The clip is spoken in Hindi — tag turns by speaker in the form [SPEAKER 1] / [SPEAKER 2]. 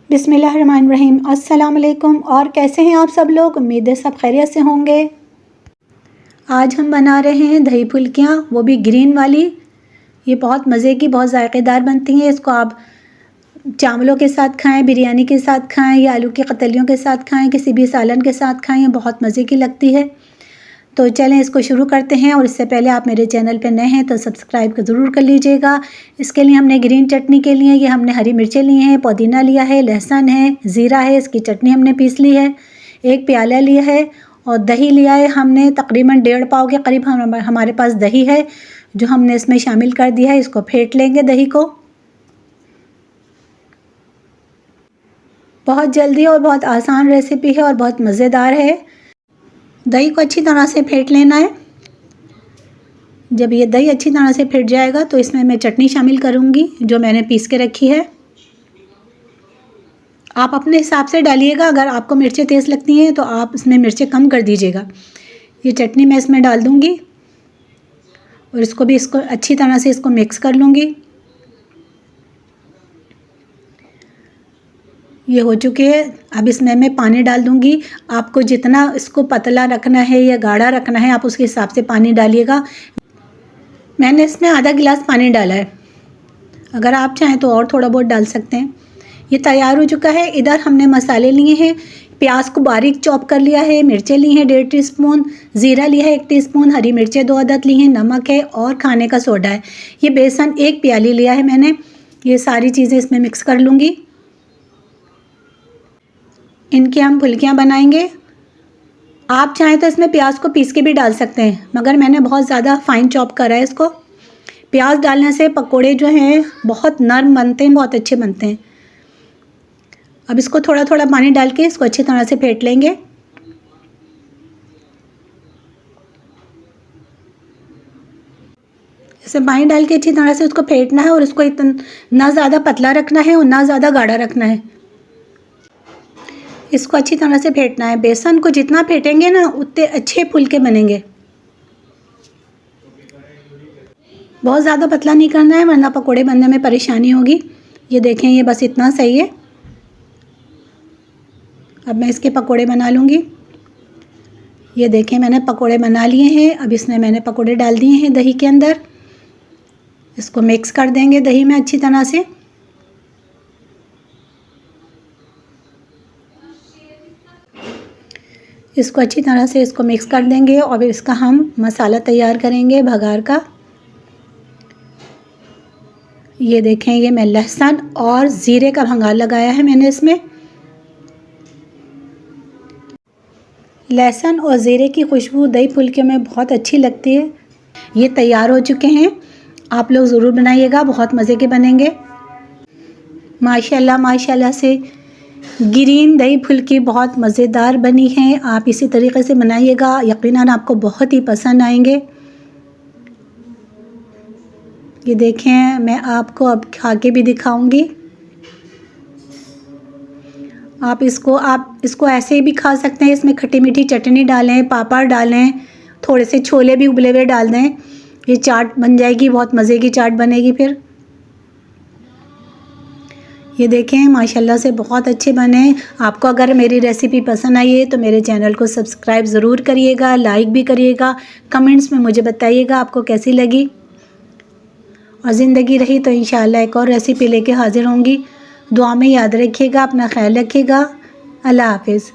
[SPEAKER 1] बिस्मिल्लाहिर्रहमानिर्रहीम। अस्सलाम वालेकुम। और कैसे हैं आप सब लोग? उम्मीद है सब खैरियत से होंगे। आज हम बना रहे हैं दही फुल्कियाँ, वो भी ग्रीन वाली। ये बहुत मज़े की, बहुत ज़ायक़ेदार बनती हैं। इसको आप चावलों के साथ खाएं, बिरयानी के साथ खाएं या आलू की कतलियों के साथ खाएं, किसी भी सालन के साथ खाएं, ये बहुत मज़े की लगती है। तो चलें इसको शुरू करते हैं। और इससे पहले आप मेरे चैनल पे नए हैं तो सब्सक्राइब ज़रूर कर लीजिएगा। इसके लिए हमने ग्रीन चटनी के लिए ये हमने हरी मिर्चें ली हैं, पुदीना लिया है, लहसुन है, ज़ीरा है, इसकी चटनी हमने पीस ली है, एक प्याला लिया है और दही लिया है हमने तकरीबन 1.5 पाव के करीब हमारे पास दही है जो हमने इसमें शामिल कर दिया है। इसको फेंट लेंगे दही को। बहुत जल्दी और बहुत आसान रेसिपी है और बहुत मज़ेदार है। दही को अच्छी तरह से फेंट लेना है। जब ये दही अच्छी तरह से फेंट जाएगा तो इसमें मैं चटनी शामिल करूँगी जो मैंने पीस के रखी है। आप अपने हिसाब से डालिएगा। अगर आपको मिर्चें तेज़ लगती हैं तो आप इसमें मिर्चें कम कर दीजिएगा। ये चटनी मैं इसमें डाल दूँगी और इसको अच्छी तरह से इसको मिक्स कर लूँगी। ये हो चुके हैं। अब इसमें मैं पानी डाल दूँगी। आपको जितना इसको पतला रखना है या गाढ़ा रखना है आप उसके हिसाब से पानी डालिएगा। मैंने इसमें आधा गिलास पानी डाला है। अगर आप चाहें तो और थोड़ा बहुत डाल सकते हैं। ये तैयार हो चुका है। इधर हमने मसाले लिए हैं। प्याज को बारीक चॉप कर लिया है, मिर्चें ली हैं 1.5 टीस्पून, ज़ीरा लिया है 1 टीस्पून, हरी मिर्चें 2 अदद ली हैं, नमक है और खाने का सोडा है। ये बेसन 1 प्याली लिया है मैंने। ये सारी चीज़ें इसमें मिक्स कर लूँगी। इनकी हम फुल्कियाँ बनाएंगे। आप चाहें तो इसमें प्याज को पीस के भी डाल सकते हैं, मगर मैंने बहुत ज़्यादा फाइन चॉप करा है इसको। प्याज डालने से पकोड़े जो हैं बहुत नरम बनते हैं, बहुत अच्छे बनते हैं। अब इसको थोड़ा थोड़ा पानी डाल के इसको अच्छी तरह से फेंट लेंगे। इसे पानी डाल के अच्छी तरह से उसको फेंटना है और इसको इतना ना ज़्यादा पतला रखना है और ना ज़्यादा गाढ़ा रखना है। इसको अच्छी तरह से फेंटना है। बेसन को जितना फेंटेंगे ना उतने अच्छे फुलके बनेंगे। बहुत ज़्यादा पतला नहीं करना है वरना पकोड़े बनने में परेशानी होगी। ये देखें, ये बस इतना सही है। अब मैं इसके पकोड़े बना लूँगी। ये देखें, मैंने पकोड़े बना लिए हैं। अब इसमें मैंने पकोड़े डाल दिए हैं दही के अंदर। इसको मिक्स कर देंगे दही में अच्छी तरह से। इसको अच्छी तरह से इसको मिक्स कर देंगे और इसका हम मसाला तैयार करेंगे भगार का। ये देखें, ये मैं लहसुन और ज़ीरे का भंगार लगाया है मैंने इसमें। लहसुन और ज़ीरे की खुशबू दही फुल्के में बहुत अच्छी लगती है। ये तैयार हो चुके हैं। आप लोग ज़रूर बनाइएगा, बहुत मज़े के बनेंगे। माशाल्लाह माशाल्लाह से ग्रीन दही फुल्की बहुत मज़ेदार बनी है। आप इसी तरीके से बनाइएगा, यकीनन आपको बहुत ही पसंद आएंगे। ये देखें, मैं आपको अब खा के भी दिखाऊंगी। आप इसको ऐसे ही भी खा सकते हैं। इसमें खट्टी मीठी चटनी डालें, पापड़ डालें, थोड़े से छोले भी उबले हुए डाल दें। ये चाट बन जाएगी, बहुत मज़े की चाट बनेगी फिर। ये देखें, माशाल्लाह से बहुत अच्छे बने। आपको अगर मेरी रेसिपी पसंद आई है तो मेरे चैनल को सब्सक्राइब ज़रूर करिएगा, लाइक भी करिएगा, कमेंट्स में मुझे बताइएगा आपको कैसी लगी। और ज़िंदगी रही तो इंशाअल्लाह एक और रेसिपी लेके हाज़िर होंगी। दुआ में याद रखिएगा, अपना ख्याल रखिएगा। अल्लाह हाफ़िज़।